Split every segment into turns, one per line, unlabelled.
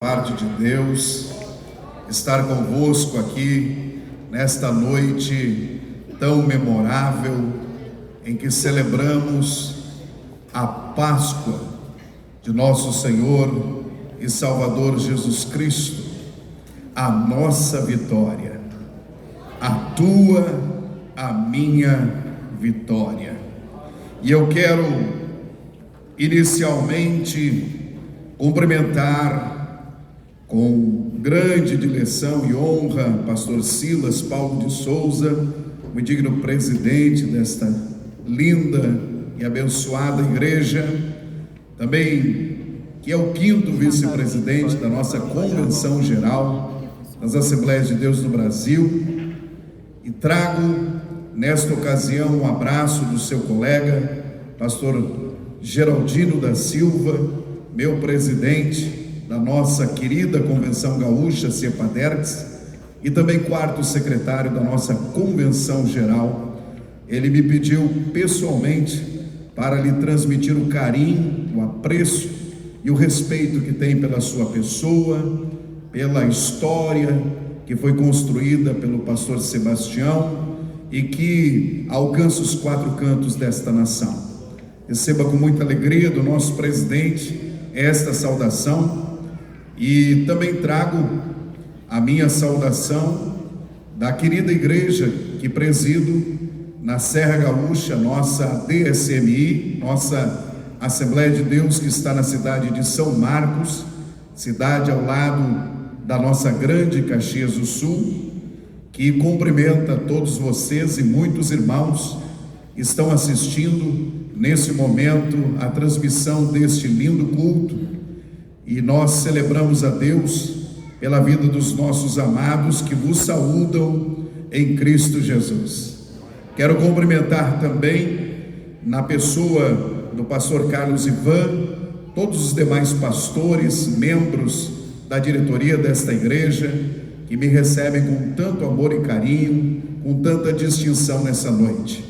parte de Deus, estar convosco aqui nesta noite tão memorável em que celebramos a Páscoa de nosso Senhor e Salvador Jesus Cristo, a nossa vitória, a tua, a minha vitória. E eu quero inicialmente cumprimentar com grande dileção e honra pastor Silas Paulo de Souza, o digno presidente desta linda e abençoada igreja, também que é o 5º vice-presidente da nossa Convenção Geral das Assembleias de Deus no Brasil, e trago nesta ocasião um abraço do seu colega, pastor Geraldino da Silva, meu presidente da nossa querida Convenção Gaúcha, CEPADERGS, e também 4º secretário da nossa Convenção Geral. Ele me pediu pessoalmente para lhe transmitir o carinho, o apreço e o respeito que tem pela sua pessoa, pela história que foi construída pelo pastor Sebastião e que alcança os 4 cantos desta nação. Receba com muita alegria do nosso presidente esta saudação, e também trago a minha saudação da querida igreja que presido na Serra Gaúcha, nossa DSMI, nossa Assembleia de Deus, que está na cidade de São Marcos, cidade ao lado da nossa grande Caxias do Sul, que cumprimenta todos vocês e muitos irmãos que estão assistindo nesse momento a transmissão deste lindo culto, e nós celebramos a Deus pela vida dos nossos amados que vos saúdam em Cristo Jesus. Quero cumprimentar também, na pessoa do pastor Carlos Ivan, todos os demais pastores, membros da diretoria desta igreja, que me recebem com tanto amor e carinho, com tanta distinção nessa noite.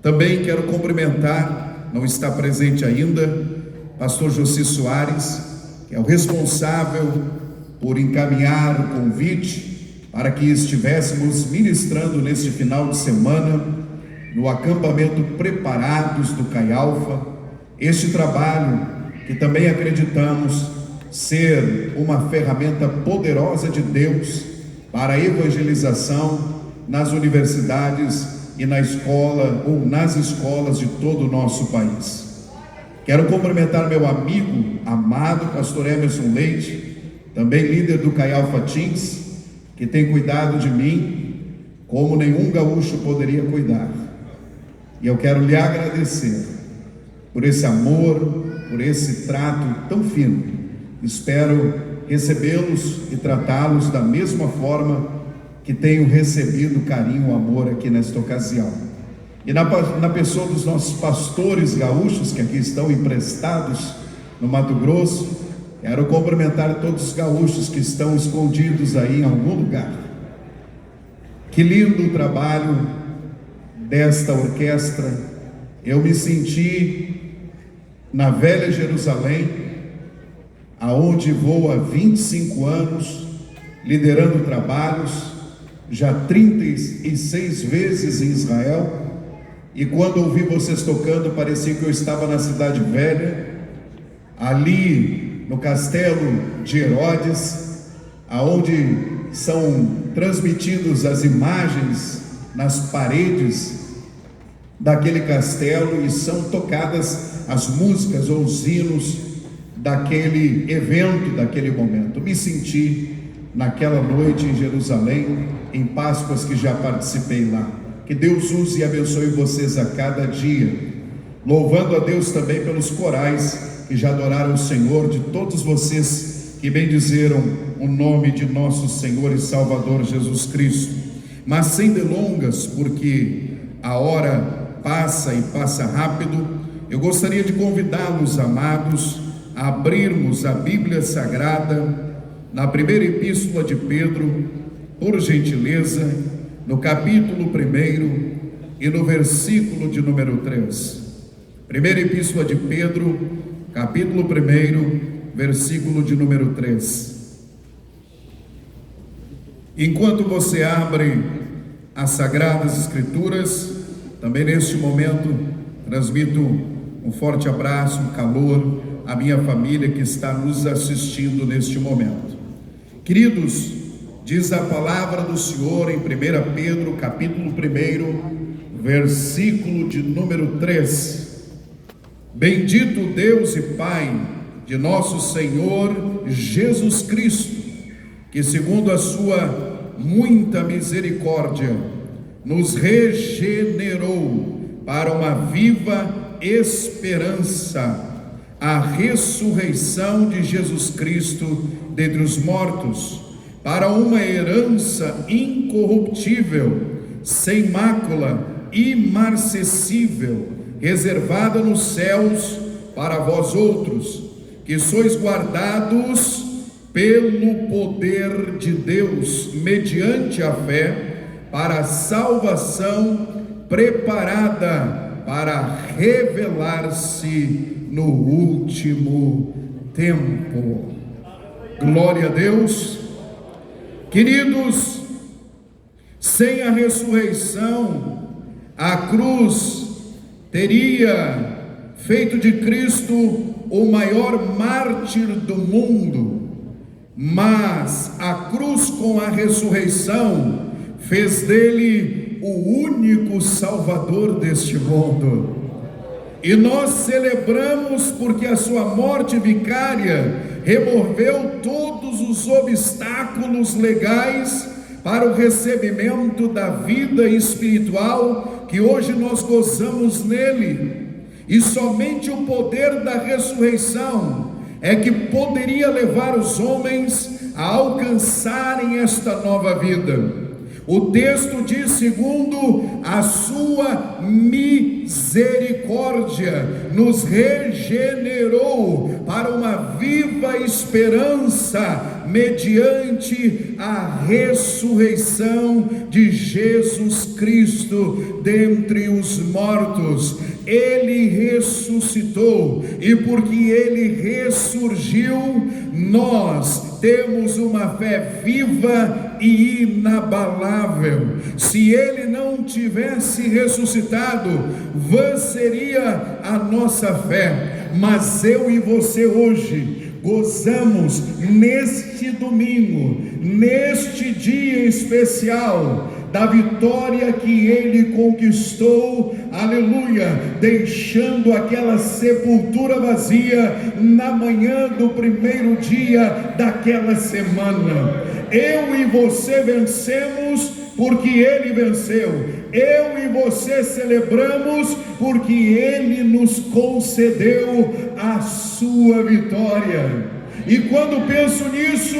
Também quero cumprimentar, não está presente ainda, pastor José Soares, que é o responsável por encaminhar o convite para que estivéssemos ministrando neste final de semana no acampamento Preparados do Caialfa, este trabalho que também acreditamos ser uma ferramenta poderosa de Deus para a evangelização nas universidades e na escola ou nas escolas de todo o nosso país. Quero cumprimentar meu amigo, amado pastor Emerson Leite, também líder do Caialfa Teens, que tem cuidado de mim como nenhum gaúcho poderia cuidar. E eu quero lhe agradecer por esse amor, por esse trato tão fino. Espero recebê-los e tratá-los da mesma forma que tenho recebido carinho e amor aqui nesta ocasião. E na pessoa dos nossos pastores gaúchos que aqui estão emprestados no Mato Grosso, quero cumprimentar todos os gaúchos que estão escondidos aí em algum lugar. Que lindo o trabalho desta orquestra. Eu me senti na velha Jerusalém, aonde vou há 25 anos, liderando trabalhos, já 36 vezes em Israel, e quando ouvi vocês tocando, parecia que eu estava na cidade velha, ali no castelo de Herodes, aonde são transmitidas as imagens nas paredes daquele castelo e são tocadas as músicas ou os hinos daquele evento, daquele momento. Me senti naquela noite em Jerusalém, em Páscoas que já participei lá. Que Deus use e abençoe vocês a cada dia, louvando a Deus também pelos corais que já adoraram o Senhor, de todos vocês que bendizeram o nome de nosso Senhor e Salvador Jesus Cristo. Mas sem delongas, porque a hora passa e passa rápido, eu gostaria de convidá-los, amados, a abrirmos a Bíblia Sagrada na primeira epístola de Pedro, por gentileza, no capítulo 1 e no versículo de número 3. Primeira epístola de Pedro, capítulo 1, versículo de número 3. Enquanto você abre as Sagradas Escrituras, também neste momento transmito um forte abraço, um calor à minha família que está nos assistindo neste momento. Queridos, diz a palavra do Senhor em 1 Pedro, capítulo 1, versículo de número 3. Bendito Deus e Pai de nosso Senhor Jesus Cristo, que segundo a sua muita misericórdia nos regenerou para uma viva esperança, a ressurreição de Jesus Cristo dentre os mortos, para uma herança incorruptível, sem mácula, imarcessível, reservada nos céus para vós outros, que sois guardados pelo poder de Deus, mediante a fé, para a salvação preparada para revelar-se no último tempo. Glória a Deus. Queridos, sem a ressurreição, a cruz teria feito de Cristo o maior mártir do mundo, mas a cruz com a ressurreição fez dele o único Salvador deste mundo. E nós celebramos porque a sua morte vicária removeu todos os obstáculos legais para o recebimento da vida espiritual que hoje nós gozamos nele. E somente o poder da ressurreição é que poderia levar os homens a alcançarem esta nova vida. O texto diz: segundo a sua misericórdia, nos regenerou para uma viva esperança, mediante a ressurreição de Jesus Cristo dentre os mortos. Ele ressuscitou, e porque ele ressurgiu, nós temos uma fé viva e inabalável. Se ele não tivesse ressuscitado, vã seria a nossa fé. Mas eu e você hoje gozamos neste domingo, neste dia especial, da vitória que ele conquistou, aleluia, deixando aquela sepultura vazia na manhã do primeiro dia daquela semana. Eu e você vencemos porque ele venceu. Eu e você celebramos porque ele nos concedeu a sua vitória. E quando penso nisso,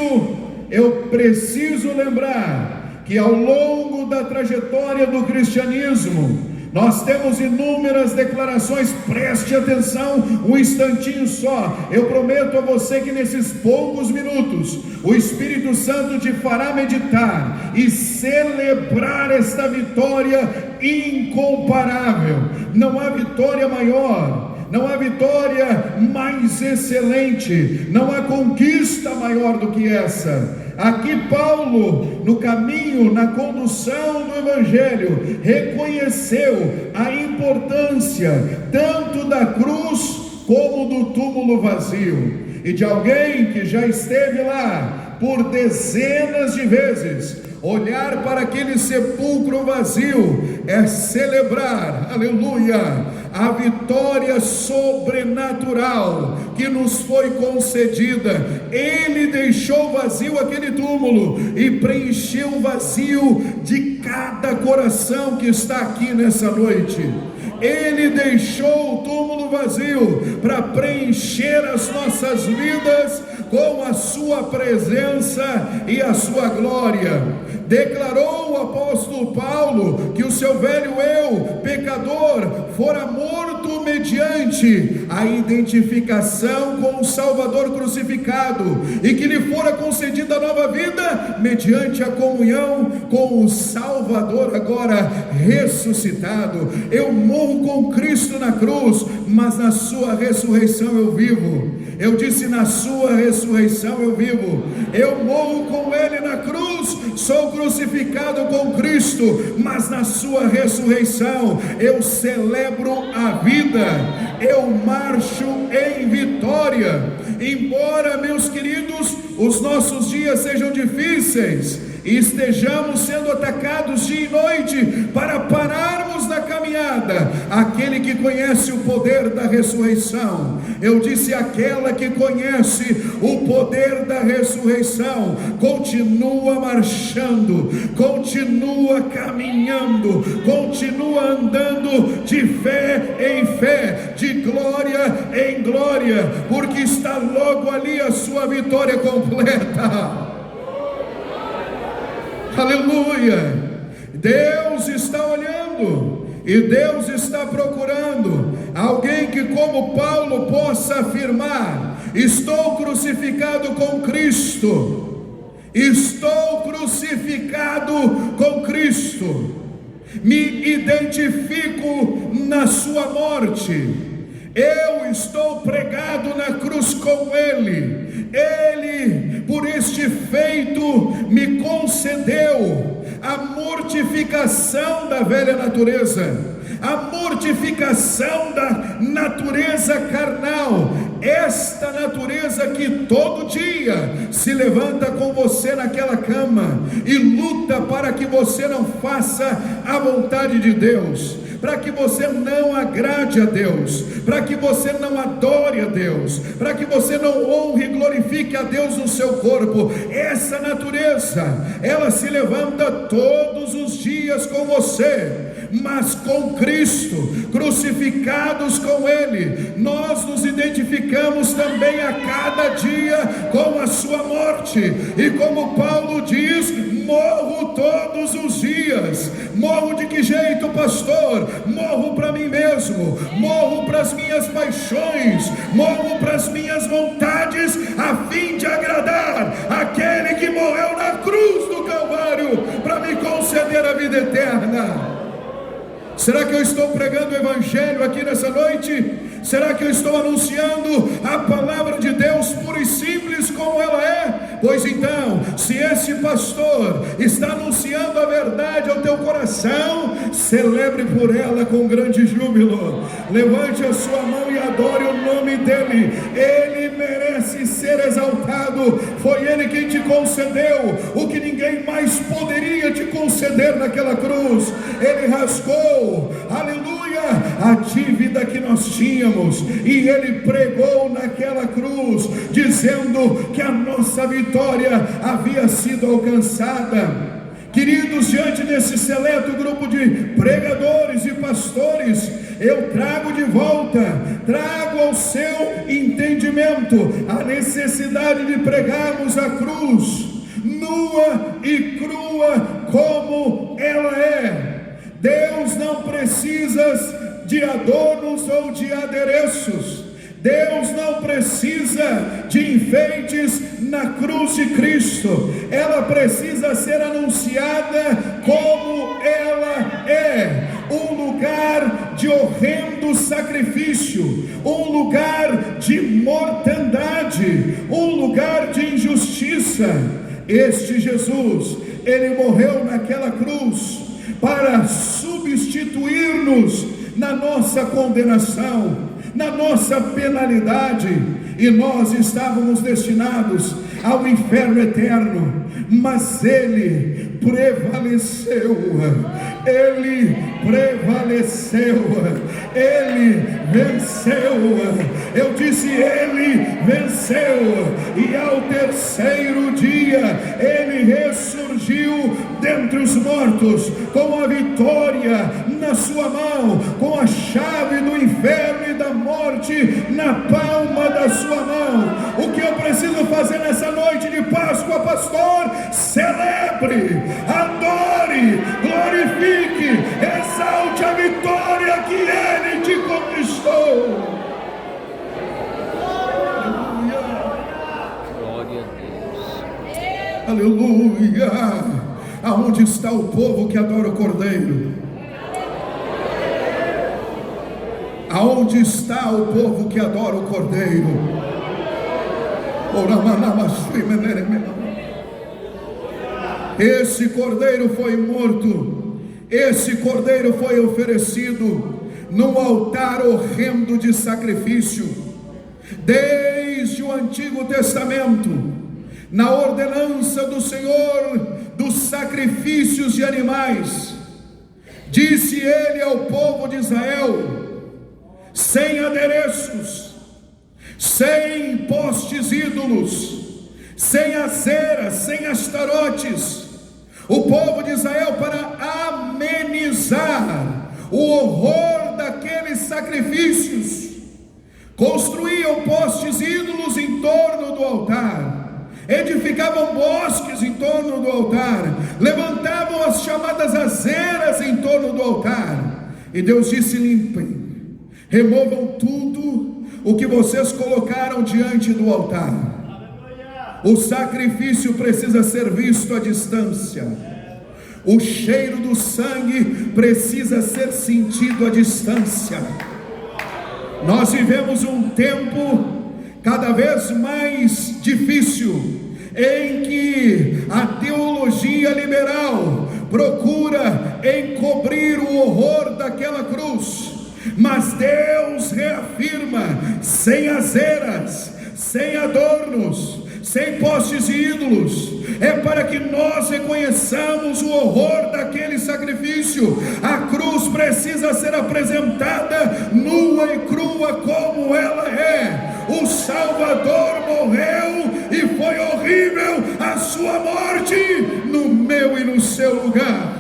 eu preciso lembrar que ao longo da trajetória do cristianismo, nós temos inúmeras declarações. Preste atenção um instantinho só. Eu prometo a você que nesses poucos minutos o Espírito Santo te fará meditar e celebrar esta vitória incomparável. Não há vitória maior, não há vitória mais excelente, não há conquista maior do que essa. Aqui Paulo, no caminho, na condução do Evangelho, reconheceu a importância tanto da cruz como do túmulo vazio, e de alguém que já esteve lá por dezenas de vezes. Olhar para aquele sepulcro vazio é celebrar, aleluia, a vitória sobrenatural que nos foi concedida. Ele deixou vazio aquele túmulo e preencheu o vazio de cada coração que está aqui nessa noite. Ele deixou o túmulo vazio para preencher as nossas vidas com a sua presença e a sua glória. Declarou o apóstolo Paulo que o seu velho eu, pecador, fora morto mediante a identificação com o Salvador crucificado, e que lhe fora concedida nova vida mediante a comunhão com o Salvador agora ressuscitado. Eu morro com Cristo na cruz, mas na sua ressurreição eu vivo. Eu disse: na sua ressurreição eu vivo. Eu morro com ele na cruz, cruz sou crucificado com Cristo, mas na sua ressurreição eu celebro a vida, eu marcho em vitória. Embora, meus queridos, os nossos dias sejam difíceis e estejamos sendo atacados dia e noite, para pararmos na caminhada, aquele que conhece o poder da ressurreição, eu disse, aquela que conhece o poder da ressurreição, continua marchando, continua caminhando, continua andando de fé em fé, de glória em glória, porque está logo ali a sua vitória completa. Aleluia! Deus está olhando e Deus está procurando alguém que, como Paulo, possa afirmar: estou crucificado com Cristo, estou crucificado com Cristo, me identifico na sua morte, eu estou pregado na cruz com Ele. Ele, por este feito, me concedeu a mortificação da velha natureza, a mortificação da natureza carnal, esta natureza que todo dia se levanta com você naquela cama e luta para que você não faça a vontade de Deus, para que você não agrade a Deus, para que você não adore a Deus, para que você não honre e glorifique a Deus no seu corpo. Essa natureza, ela se levanta todos os dias com você, mas com Cristo, crucificados com Ele, nós nos identificamos também a cada dia com a sua morte, e como Paulo diz, morro todos os dias. Morro de que jeito, pastor? Morro para mim mesmo, morro para as minhas paixões, morro para as minhas vontades, a fim de agradar aquele que morreu na cruz do Calvário para me conceder a vida eterna. Será que eu estou pregando o Evangelho aqui nessa noite? Será que eu estou anunciando a palavra de Deus pura e simples como ela é? Pois então, se esse pastor está anunciando a verdade ao teu coração, celebre por ela com grande júbilo. Levante a sua mão e adore o nome dele. Ele merece ser exaltado. Foi ele quem te concedeu o que ninguém mais poderia te conceder naquela cruz. Ele rasgou, aleluia, a dívida que nós tínhamos, e ele pregou naquela cruz, dizendo que a nossa vitória havia sido alcançada. Queridos, diante desse seleto grupo de pregadores e pastores, eu trago de volta, trago ao seu entendimento a necessidade de pregarmos a cruz nua e crua como ela é. Deus não precisa de adornos ou de adereços. Deus não precisa de enfeites na cruz de Cristo. Ela precisa ser anunciada como ela é: um lugar de horrendo sacrifício, um lugar de mortandade, um lugar de injustiça. Este Jesus, ele morreu naquela cruz para substituir-nos na nossa condenação, na nossa penalidade, e nós estávamos destinados ao inferno eterno, mas ele prevaleceu, ele prevaleceu, ele venceu. Eu disse, ele venceu, e ao terceiro dia ele ressurgiu dentre os mortos, com a vitória na sua mão, com a chave do inferno e da morte na palma da sua mão. O que eu preciso fazer nessa noite de Páscoa, pastor? Celebre, adore, glorifique, exalte a vitória que ele te conquistou.
Glória a Deus.
Aleluia. Aonde está o povo que adora o Cordeiro? Aonde está o povo que adora o Cordeiro? Esse cordeiro foi morto, esse cordeiro foi oferecido num altar horrendo de sacrifício. Desde o Antigo Testamento, na ordenança do Senhor dos sacrifícios de animais, disse ele ao povo de Israel: sem adereços, sem postes ídolos, sem aceras, sem astarotes, o povo de Israel, para amenizar o horror daqueles sacrifícios, construíam postes ídolos em torno do altar, edificavam bosques em torno do altar, levantavam as chamadas azeras em torno do altar. E Deus disse: limpem, removam tudo o que vocês colocaram diante do altar. O sacrifício precisa ser visto à distância, o cheiro do sangue precisa ser sentido à distância. Nós vivemos um tempo cada vez mais difícil, em que a teologia liberal procura encobrir o horror daquela cruz, mas Deus reafirma: sem azeras, sem adornos, sem postes e ídolos. É para que nós reconheçamos o horror daquele sacrifício. A cruz precisa ser apresentada nua e crua como ela é. O Salvador morreu e foi horrível a sua morte no meu e no seu lugar.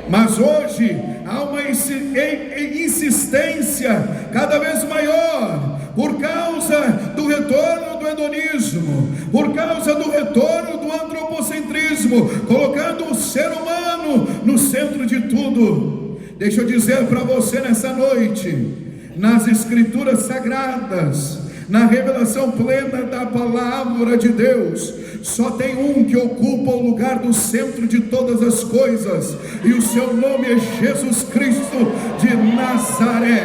Mas hoje há uma insistência cada vez maior, por causa do retorno do hedonismo, por causa do retorno do antropocentrismo, colocando o ser humano no centro de tudo. Deixa eu dizer para você nessa noite, nas escrituras sagradas, na revelação plena da palavra de Deus, só tem um que ocupa o lugar do centro de todas as coisas, e o seu nome é Jesus Cristo de Nazaré.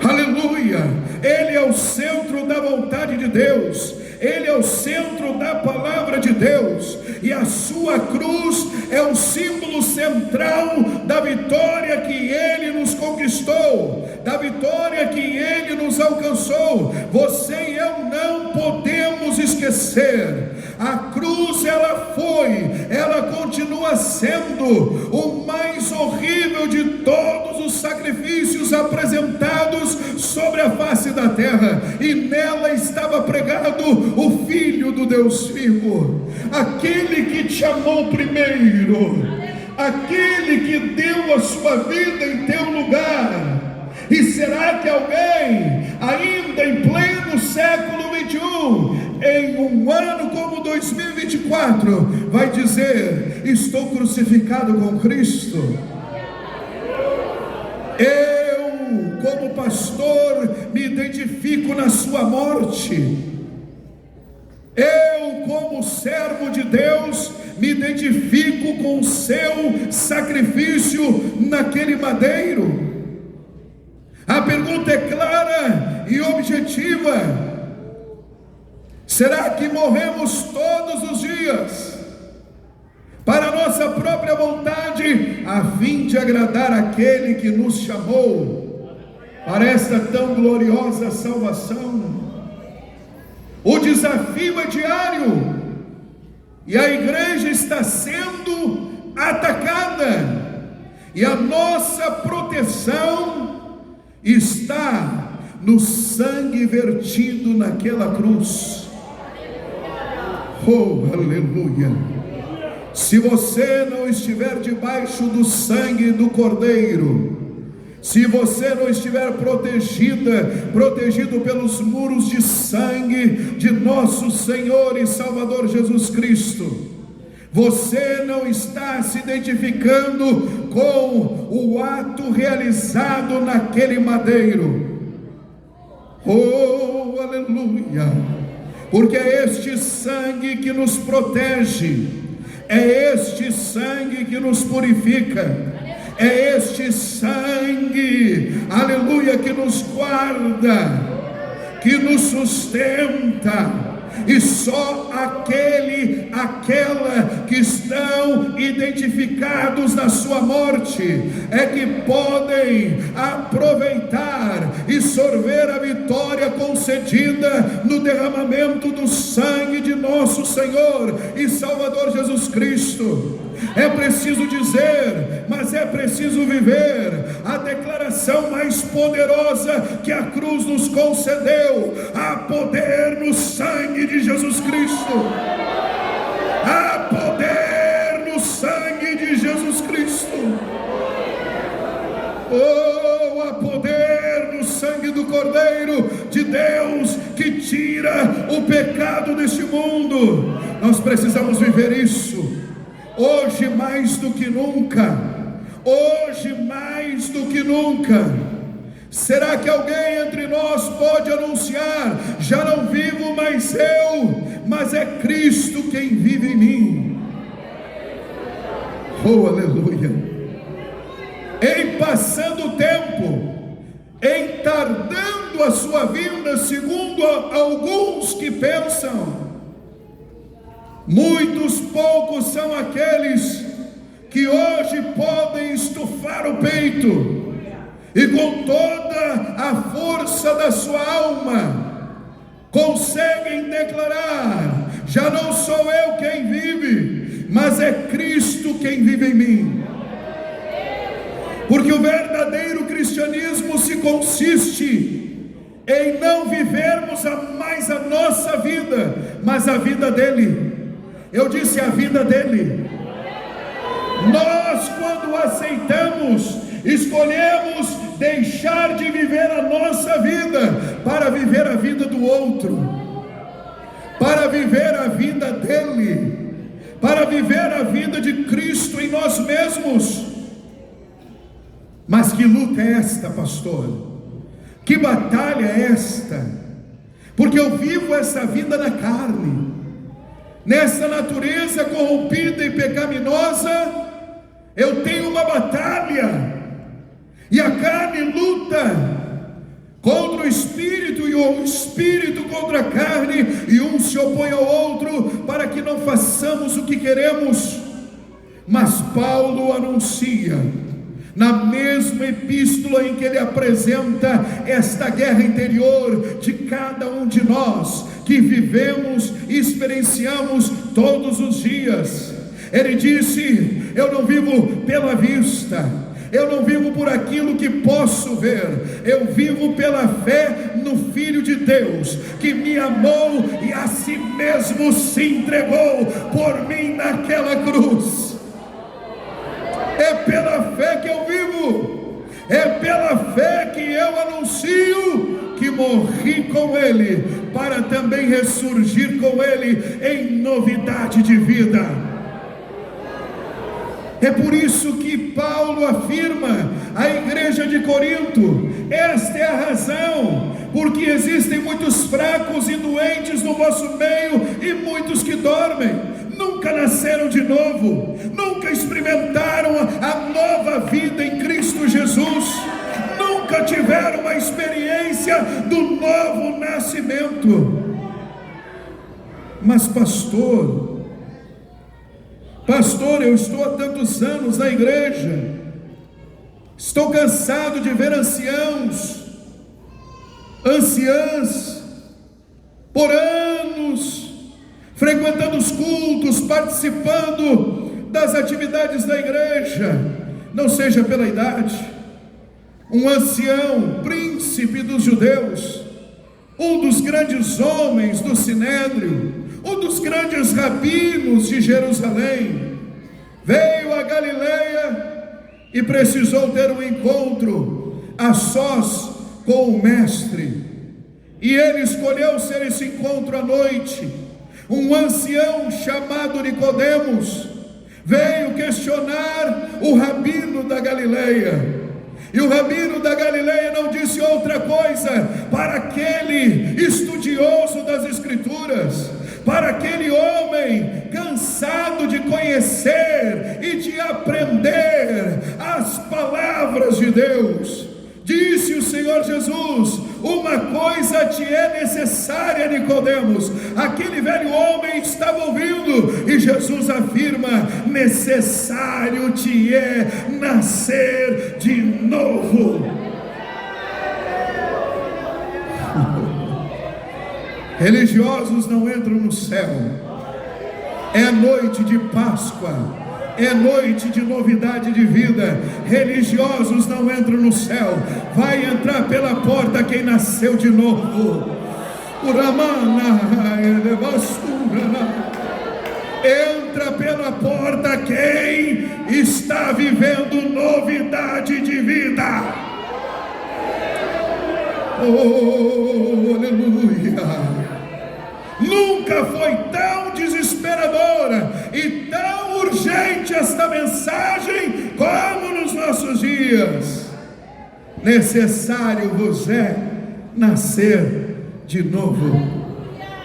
Aleluia! Ele é o centro da vontade de Deus, ele é o centro da palavra de Deus, e a sua cruz é o símbolo central da vitória que ele nos conquistou, da vitória que ele nos alcançou. Você e eu não podemos esquecer. A cruz, ela continua sendo o mais horrível de todos os sacrifícios apresentados sobre a face da terra, e nela estava pregado o Filho do Deus vivo, aquele que te amou primeiro, aquele que deu a sua vida em teu lugar. E será que alguém, ainda em pleno século 21, em um ano como 2024, vai dizer: estou crucificado com Cristo? Eu, como pastor, me identifico na sua morte. Eu, como servo de Deus, me identifico com o seu sacrifício naquele madeiro. A pergunta é clara e objetiva: será que morremos todos os dias para a nossa própria vontade, a fim de agradar aquele que nos chamou para esta tão gloriosa salvação? O desafio é diário, e a igreja está sendo atacada, e a nossa proteção está no sangue vertido naquela cruz. Oh, aleluia! Se você não estiver debaixo do sangue do Cordeiro, se você não estiver protegido pelos muros de sangue de nosso Senhor e Salvador Jesus Cristo, você não está se identificando com o ato realizado naquele madeiro. Oh, aleluia! Porque é este sangue que nos protege, é este sangue que nos purifica, é este sangue, aleluia, que nos guarda. que nos sustenta. E só aquela que estão identificados na sua morte é que podem aproveitar e sorver a vitória concedida no derramamento do sangue de nosso Senhor e Salvador Jesus Cristo. É preciso dizer, mas é preciso viver a declaração mais poderosa que a cruz nos concedeu: há poder no sangue de Jesus Cristo. Há poder no sangue de Jesus Cristo. Oh, há poder no sangue do Cordeiro de Deus que tira o pecado deste mundo. Nós precisamos viver isso. Hoje mais do que nunca, hoje mais do que nunca. Será que alguém entre nós pode anunciar: já não vivo mais eu, mas é Cristo quem vive em mim? Oh, aleluia! Em passando o tempo, em tardando a sua vinda, segundo alguns que pensam, muitos poucos são aqueles que hoje podem estufar o peito e com toda a força da sua alma conseguem declarar: já não sou eu quem vive, mas é Cristo quem vive em mim. Porque o verdadeiro cristianismo se consiste em não vivermos mais a nossa vida, mas a vida dele. Eu disse a vida dele. Nós, quando aceitamos, escolhemos deixar de viver a nossa vida para viver a vida do outro, para viver a vida dele, para viver a vida de Cristo em nós mesmos. Mas que luta é esta, pastor? Que batalha é esta? Porque eu vivo essa vida na carne, nessa natureza corrompida e pecaminosa. Eu tenho uma batalha, e a carne luta contra o Espírito, e o Espírito contra a carne, e um se opõe ao outro, para que não façamos o que queremos. Mas Paulo anuncia, na mesma epístola em que ele apresenta esta guerra interior de cada um de nós, que vivemos e experienciamos todos os dias, ele disse: eu não vivo pela vista, eu não vivo por aquilo que posso ver, eu vivo pela fé no Filho de Deus, que me amou e a si mesmo se entregou por mim naquela cruz. É pela fé que eu vivo, é pela fé que eu anuncio que morri com Ele, para também ressurgir com Ele em novidade de vida. É por isso que Paulo afirma à igreja de Corinto: esta é a razão, porque existem muitos fracos e doentes no vosso meio, e muitos que dormem, nunca nasceram de novo, nunca experimentaram a nova vida em Cristo Jesus, nunca tiveram uma experiência do novo nascimento. Mas pastor, eu estou há tantos anos na igreja, estou cansado de ver anciãs, por anos, frequentando os cultos, participando das atividades da igreja. Não seja pela idade. Um ancião, príncipe dos judeus, um dos grandes homens do Sinédrio, um dos grandes rabinos de Jerusalém, veio a Galileia e precisou ter um encontro a sós com o mestre, e ele escolheu ser esse encontro à noite. Um ancião chamado Nicodemos veio questionar o rabino da Galileia, e o rabino da Galileia não disse outra coisa para aquele estudioso das Escrituras, para aquele homem cansado de conhecer e de aprender as palavras de Deus. Disse o Senhor Jesus: uma coisa te é necessária, Nicodemos. Aquele velho homem estava ouvindo, e Jesus afirma: necessário te é nascer de novo. Religiosos não entram no céu. É noite de Páscoa, é noite de novidade de vida. Religiosos não entram no céu. Vai entrar pela porta quem nasceu de novo. Entra pela porta quem está vivendo novidade de vida. Oh, aleluia! Nunca foi tão desesperadora e tão urgente esta mensagem como nos nossos dias. Necessário vos é nascer de novo,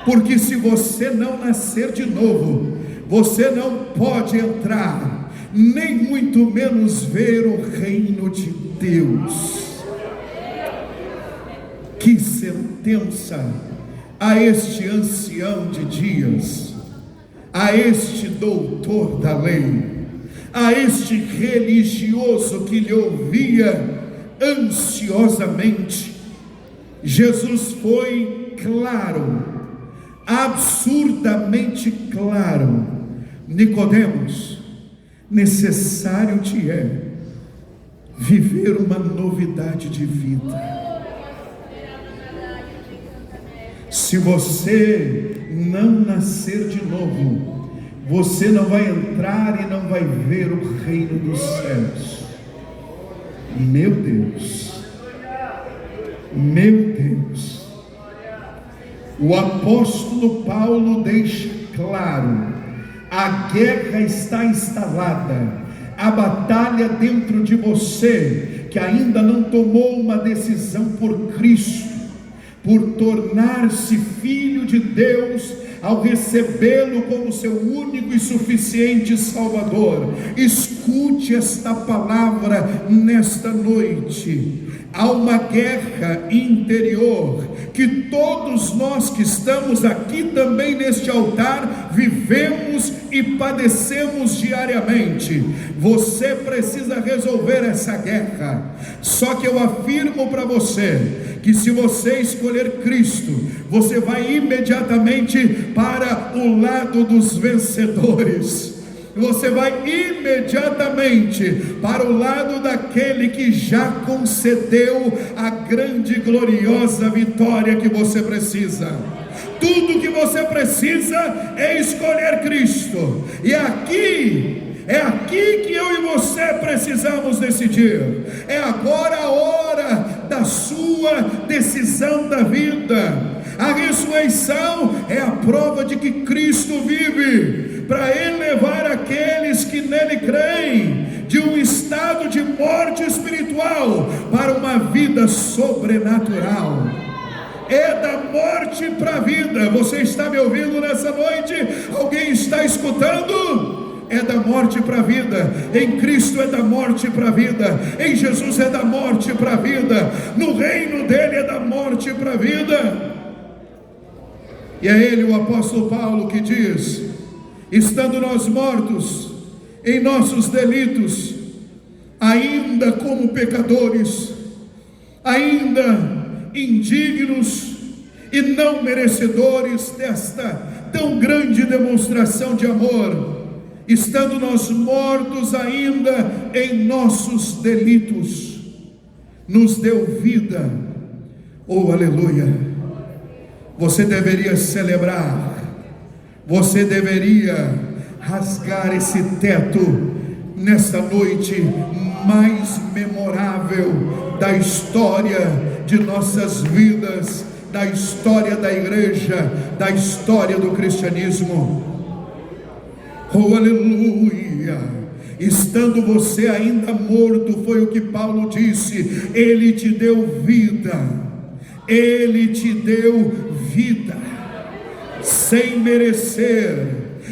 porque se você não nascer de novo, você não pode entrar, nem muito menos ver o reino de Deus. Que sentença a este ancião de dias, a este doutor da lei, a este religioso que lhe ouvia ansiosamente. Jesus foi claro, absurdamente claro: Nicodemos, necessário te é viver uma novidade de vida. Se você não nascer de novo, você não vai entrar e não vai ver o reino dos céus. Meu Deus, meu Deus. O apóstolo Paulo deixa claro: a guerra está instalada, a batalha dentro de você, que ainda não tomou uma decisão por Cristo, por tornar-se filho de Deus, ao recebê-lo como seu único e suficiente Salvador. Escute esta palavra nesta noite. Há uma guerra interior que todos nós que estamos aqui também neste altar vivemos e padecemos diariamente. Você precisa resolver essa guerra. Só que eu afirmo para você que se você escolher Cristo, você vai imediatamente para o lado dos vencedores. Você vai imediatamente para o lado daquele que já concedeu a grande e gloriosa vitória que você precisa. Tudo que você precisa é escolher Cristo. E é aqui que eu e você precisamos decidir. É agora a hora da sua decisão da vida. A ressurreição é a prova de que Cristo vive, para elevar aqueles que nele creem de um estado de morte espiritual para uma vida sobrenatural. É da morte para a vida. Você está me ouvindo nessa noite? Alguém está escutando? É da morte para a vida. Em Cristo é da morte para a vida. Em Jesus é da morte para a vida. No reino dele é da morte para a vida. E é ele, o apóstolo Paulo, que diz: estando nós mortos em nossos delitos, ainda como pecadores, ainda indignos e não merecedores desta tão grande demonstração de amor, estando nós mortos ainda em nossos delitos, nos deu vida. Oh, aleluia! Você deveria celebrar, você deveria rasgar esse teto nesta noite mais memorável da história de nossas vidas, da história da igreja, da história do cristianismo. Oh, aleluia! Estando você ainda morto, foi o que Paulo disse, ele te deu vida, ele te deu vida, sem merecer,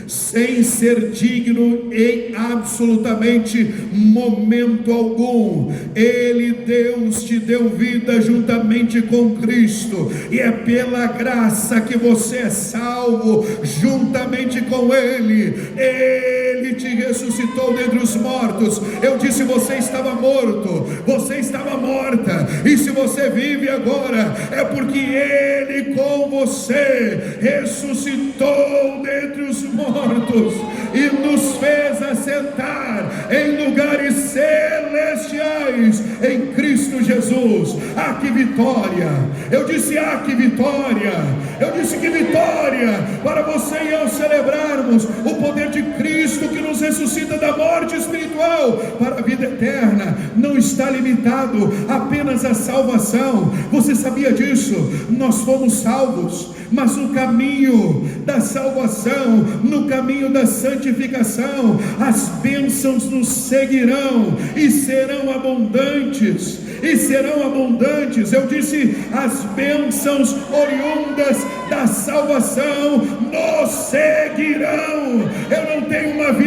sem ser digno em absolutamente momento algum. Ele, Deus, te deu vida juntamente com Cristo, e é pela graça que você é salvo juntamente com Ele. Ele te ressuscitou dentre os mortos. Eu disse: você estava morto, você estava morta, e se você vive agora, é porque Ele com você ressuscitou dentre os mortos e nos fez assentar em lugares celestiais em Cristo Jesus. Ah, que vitória! Eu disse: ah, que vitória! Eu disse: que vitória para você e eu celebrarmos o poder de Cristo que nos ressuscita da morte espiritual para a vida eterna. Não está limitado apenas à salvação. Você sabia disso? Nós fomos salvos, mas no caminho da salvação, no caminho da santificação, as bênçãos nos seguirão e serão abundantes. E serão abundantes. Eu disse: as bênçãos oriundas da salvação nos seguirão. Eu não tenho uma vida